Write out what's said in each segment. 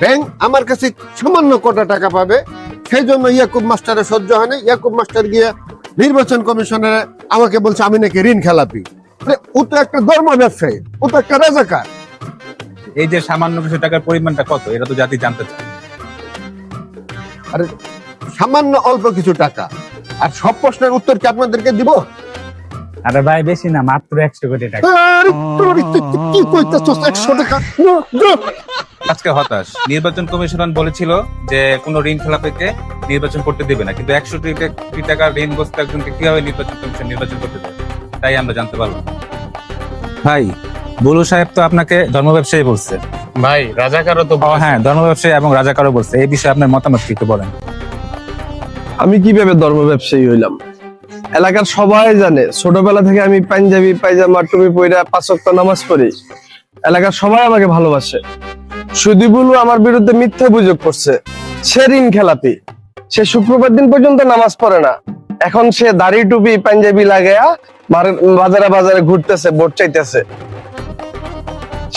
Bank আমার কাছে সামান্য কটা টাকা পাবে, সেই জন্য ইয়াকুব মাস্টারের সহ্য হয়নি। ইয়াকুব মাস্টার গিয়ে নির্বাচন কমিশনে আমাকে বলছে আমি নাকি ঋণ খেলাপি। ও তো একটা ধর্ম ব্যবসায়ী, ও তো একটা রাজাকার। এই যে সামান্য কিছু টাকার পরিমাণটা কত, এটা তো জাতি জানতে চায়। আরে সামান্য অল্প কিছু টাকা, আর সব প্রশ্নের উত্তর কি আপনাদেরকে দিব? আরে ভাই বেশি না, মাত্র 100 কোটি টাকা। আরে কি কইতাছস 100 টাকা? আজকে হতাশ। নির্বাচন কমিশন বলেছিল যে কোনো ঋণ খেলাপিকে নির্বাচন করতে দেবে না, কিন্তু 100 কোটি টাকার ঋণগ্রস্ত একজনকে কিভাবে নির্বাচন কমিশন নির্বাচন করতে দেবে, তাই আমরা জানতে পারলাম। ভাই, বুলু সাহেব তো আপনাকে ধর্ম ব্যবসায়ী বলছে। ভাই রাজাকারও তো হ্যাঁ, ধর্ম ব্যবসায়ী এবং রাজাকারও বলছে। এই বিষয়ে আপনার মতামত কি একটু বলেন। আমি কিভাবে ধর্ম ব্যবসায়ী হইলাম? এলাকার সবাই জানে ছোটবেলা থেকে আমি পাঞ্জাবি পায়জামা টুপি পইরা 5 ওয়াক্ত নামাজ পড়ি। এলাকার সবাই আমাকে ভালোবাসে। শুধু বলু আমার বিরুদ্ধে মিথ্যা অভিযোগ করছে, সে ঋণ খেলাপি। সে শুক্রবার দিন পর্যন্ত নামাজ পড়ে না, এখন সে দাড়ি টুপি পাঞ্জাবি লাগায়া বাজারে বাজারে ঘুরতেছে, ভোট চাইতেছে।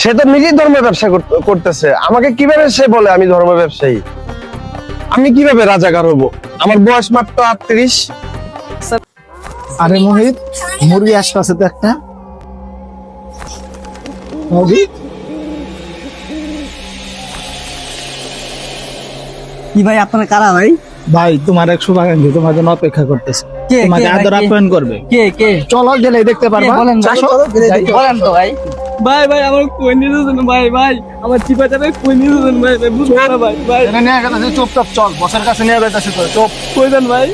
সে তো নিজেই ধর্ম ব্যবসা করতেছে। আমাকে কিভাবে সে বলে আমি ধর্ম ব্যবসায়ী? আমি কিভাবে রাজাকার হব? আমার বয়স মাত্র 38। আরে মোহিত, মুরগি আসতেছে তো একটা মুরগি। কি ভাই, আপনারা কারা ভাই? ভাই তোমার এক শুভাকাঙ্ক্ষী তোমার জন্য অপেক্ষা করতেছে, কে তোমাকে আদর আপ্যায়ন করবে। কে কে চলো গেলে দেখতে পারবা। বলেন ভাই, আসো, যাই। বলেন তো ভাই। ভাই ভাই আমার কই নিয়ে যাচ্ছেন ভাই, ভাই আমার চিপা যাবে কই নিয়ে যাচ্ছেন ভাই, ভাই বুঝবো না ভাই, ভাই এখানে নিয়ে গেছে, চুপচাপ চল, বসের কাছে নিয়ে যাইতেছে তো চুপ। কই দেন ভাই।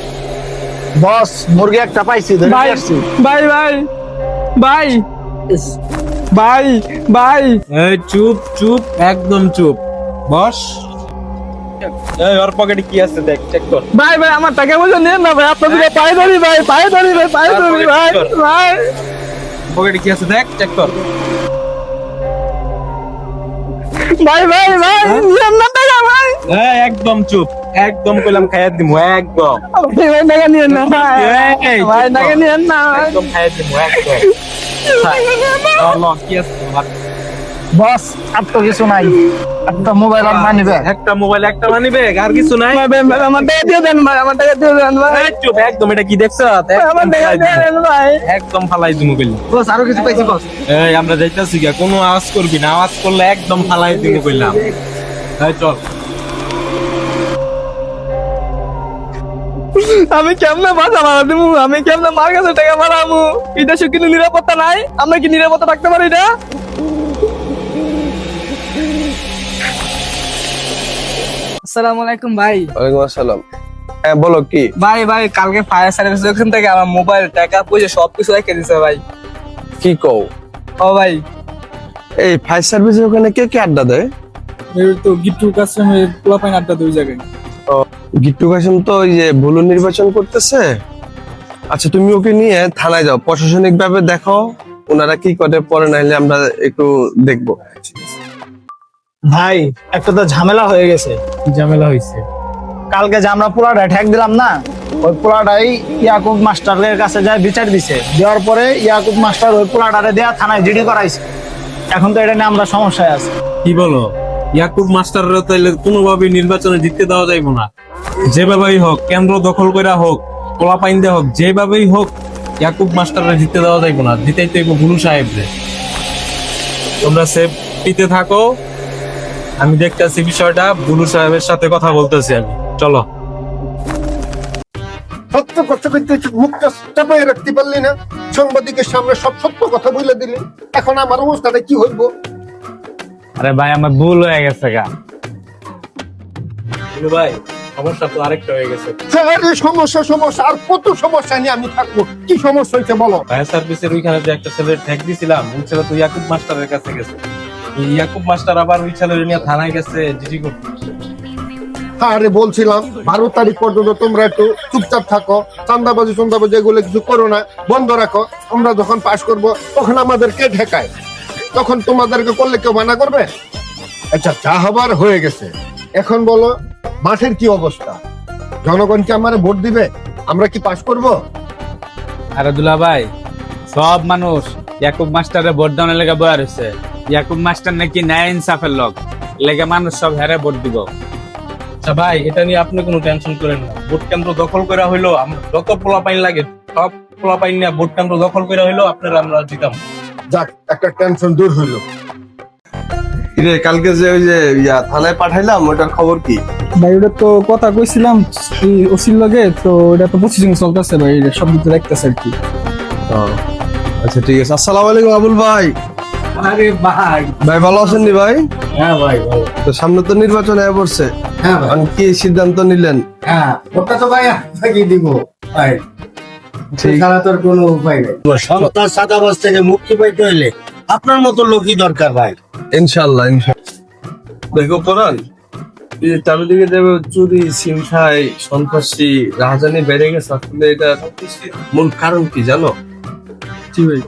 বস মুরগি একটা পাইছি, ধরে ভাই নিয়ে আসছি। ভাই ভাই ভাই ভাই ভাই এই চুপ চুপ, একদম চুপ। বস। এই ওর পকেটে কি আছে দেখ, চেক কর। ভাই ভাই আমার টাকা পয়সা নেন না ভাই, আপনাদের পায়ে ধরি ভাই, পায়ে ধরি ভাই, পায়ে ধরি ভাই, ভাই পকেটে কি আছে দেখ, চেক কর। ভাই ভাই ভাই নিয়েন না টাকা ভাই, এই একদম চুপ, একদম কইলাম খাইয়া দিমু, একদম ভাই টাকা নিয়েন না ভাই, এই, ভাই টাকা নিয়েন না ভাই। একদম খাইয়া দিমু, একদম। কি আছে তোমার? বস আর তো কিছু নাই, একটা মোবাইল আর মানি ব্যাগ। একটা মোবাইল, একটা মানি ব্যাগ, আর কিছু নাই? ভাই, ভাই, ভাই, আমার টাকা দিয়ে দেন ভাই, আমার টাকা দিয়ে দেন ভাই, এই চুপ, একদম। এটা কি দেখছো? আমার টাকা দিয়ে দেন ভাই। একদম ফালাই দিমু কইলাম। বস আরো কিছু পাইছি বস। এই আমরা যাইতাছি গা, কোনো আওয়াজ করবি না, আওয়াজ করলে একদম ফালাই দিমু কইলাম। এই চল। আমি কেমনে বাসা ভাড়া দিব, আমি কেমনে মার কাছে টাকা মারাবো? এটা সে কিন্তু নিরাপত্তা নাই, আমরা কি নিরাপত্তা রাখতে পারি না? আসসালামু আলাইকুম ভাই। ওয়ালাইকুম আসসালাম। হ্যাঁ বলো কি? ভাই ভাই কালকে ফায়ার সার্ভিস ওখান থেকে আমার মোবাইল টাকা পয়সা সবকিছু রেখে দিছে ভাই। কি কও? ও ভাই এই ফায়ার সার্ভিসের ওখানে কে কে আড্ডা দেয়? এই তো গিট্টু কাছে পোলা পাইন আড্ডা দুই জায়গায়। গিট্টু কাসিম তো ওই যে ভুলু নির্বাচন করতেছে। আচ্ছা তুমি ওকে নিয়ে থানায় যাও, প্রশাসনিক ভাবে দেখো ওনারা কি করে, পরে নাইলে আমরা একটু দেখবো। ভাই একটা তো ঝামেলা হয়ে গেছে। কি ঝামেলা হয়েছে? কালকে যে আমরা পোলাটা ঠেক দিলাম না, ওই পোলাটাই ইয়াকুব মাস্টারের কাছে যায় বিচার দিছে। দেওয়ার পরে ইয়াকুব মাস্টার ওই পোলাটারে দেয়া থানায় জিডি করাইছে। এখন তো এটা নিয়ে আমরা সমস্যায় আছি। কি বলো? ইয়াকুব মাস্টাররা তাইলে কোনোভাবেই নির্বাচনে জিততে দেওয়া যাইব না। যেভাবেই হোক, কেন্দ্র দখল করে হোক, পোলাপাইন দিয়ে হোক, যেভাবেই হোক ইয়াকুব মাস্টাররা জিততে দেওয়া যাইব না। জিতাই তো বুলু সাহেবরে। তোমরা সেফটিতে থাকো, আমি দেখতেছি বিষয়টা, বুলু সাহেবের সাথে কথা বলতেছি আমি। চলো। সত্য কথা কইতে মুখটা চাপাই রাখতে পারলি না, সাংবাদিকের সামনে সব সত্য কথা বলে দিলি। এখন আমার অবস্থাটা কি হইব? আরে ভাই আমার ভুল হয়ে গেছে গা। বুলু ভাই, সমস্যা তো আরেকটা হয়ে গেছে। আরে সমস্যা সমস্যা, আর কত সমস্যা নিয়ে আমি থাকবো? কি সমস্যা হয়েছে বলো? ফায়ার সার্ভিসের ওইখানে যে একটা ছেলের ঠেক দিছিলাম, ওই ছেলে তো ইয়াকুব মাস্টারের কাছে গেছে। এই ইয়াকুব মাস্টার আবার ওই ছেলের নিয়ে থানায় গেছে জিডি করতে। আরে বলছিলাম 12 তারিখ পর্যন্ত তোমরা একটু চুপচাপ থাকো, চান্দাবাজি এগুলো কিছু করো না, বন্ধ রাখো। আমরা যখন পাশ করব তখন আমাদেরকে ঠেকায়, তখন তোমাদেরকে করলে কেউ মানা করবে? আচ্ছা যা হবার হয়ে গেছে, এখন বলো মাঠের কি অবস্থা? জনগণ কি আমার ভোট দিবে? আমরা কি পাশ করব? আরে দুলা ভাই, সব মানুষ ইয়াকুব মাস্টারে ভোট দেওয়ার লেগে বয়া রয়েছে। ইয়াকুব মাস্টার নাকি ন্যায় ইনসাফের লোক, লেগে মানুষ সব হেরে ভোট দিব। আচ্ছা ভাই, এটা নিয়ে আপনি কোনো টেনশন করেন না। ভোট কেন্দ্র দখল করা হইলো, আমরা যত পোলাপাইন লাগে সব পোলাপাইন নিয়ে ভোট কেন্দ্র দখল করা হইলো, আপনারা আমরা জিতাম। যাক, একটা টেনশন দূর হইলো। রে কালকে যে ওই যে থানায় পাঠাইলাম ওটার খবর কি? ভাই ওটা তো কথা কইছিলাম ওসির লগে, তো ওটা তো প্রসেসিং চলতেছে ভাই, সব দিতে দেখতেছে আর কি। আচ্ছা ঠিক আছে। আসসালামু আলাইকুম আবুল ভাই। আরে ভাই, ভাই ভালো আছেন নি ভাই? হ্যাঁ ভাই ভালো। তো সামনে তো নির্বাচন হয়ে পড়ছে, হ্যাঁ ভাই, এখন কি সিদ্ধান্ত নিলেন? হ্যাঁ ওটা তো ভাই আপনাকে দিব ভাই, ঠিক। ছাড়া তোর কোনো উপায় নেই। সন্ত্রাস চাঁদাবাজ থেকে মুক্তি পাইতে হইলে আপনার মতো লোকই দরকার ভাই। ইনশাআল্লাহ ইনশাআল্লাহ। দেখো পরান, এই যে চারিদিকে যে চুরি, ছিনতাই, সন্ত্রাসী, রাজধানী বেড়ে গেছে, আসলে এটা মূল কারণ কি জানো? জি ভাই।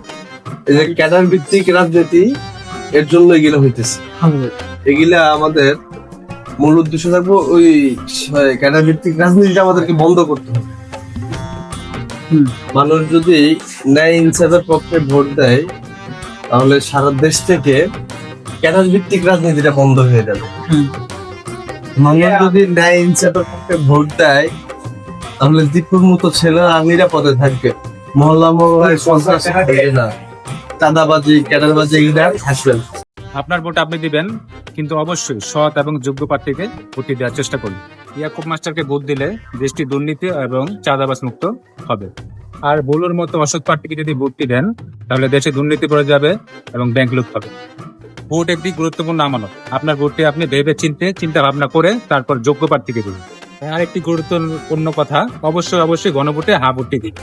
এই যে ক্যাডার ভিত্তিক রাজনীতি, এর জন্য এগুলো হইতেছে। এগুলা আমাদের মূল উদ্দেশ্য থাকবো ওই ক্যাডার ভিত্তিক রাজনীতিটা আমাদেরকে বন্ধ করতে হবে। মানুষ যদি ন্যায় ইনসাফের পক্ষে ভোট দেয়, তাহলে সারা দেশ থেকে ক্যাডার ভিত্তিক রাজনীতিটা বন্ধ হয়ে যাবে। মানুষ যদি ন্যায় ইনসাফের পক্ষে ভোট দেয়, তাহলে দীপুর মতো ছেলেরা নিরাপদে থাকবে, মহল্লা মহল্লায় সন্ত্রাস থাকবে না, চাঁদাবাজি, ক্যাডারবাজি এগুলা থাকবে না। আপনার ভোট আপনি দিবেন, কিন্তু অবশ্যই সৎ এবং যোগ্য প্রার্থীকে ভোট দেওয়ার চেষ্টা করুন। ইয়াকুব মাস্টারকে ভোট দিলে দেশটি দুর্নীতি এবং চাঁদাবাজ মুক্ত হবে। আর বলুর মতো অসৎ প্রার্থীকে যদি ভোটটি দেন, তাহলে দেশে দুর্নীতি পড়ে যাবে এবং ব্যাংক লুট হবে। ভোট একটি গুরুত্বপূর্ণ আমানত। আপনার ভোটটি আপনি ভেবে চিন্তা ভাবনা করে তারপর যোগ্য প্রার্থীকে দিন। আরেকটি গুরুত্বপূর্ণ কথা, অবশ্যই গণভোটে হ্যাঁ ভোটটি দিন।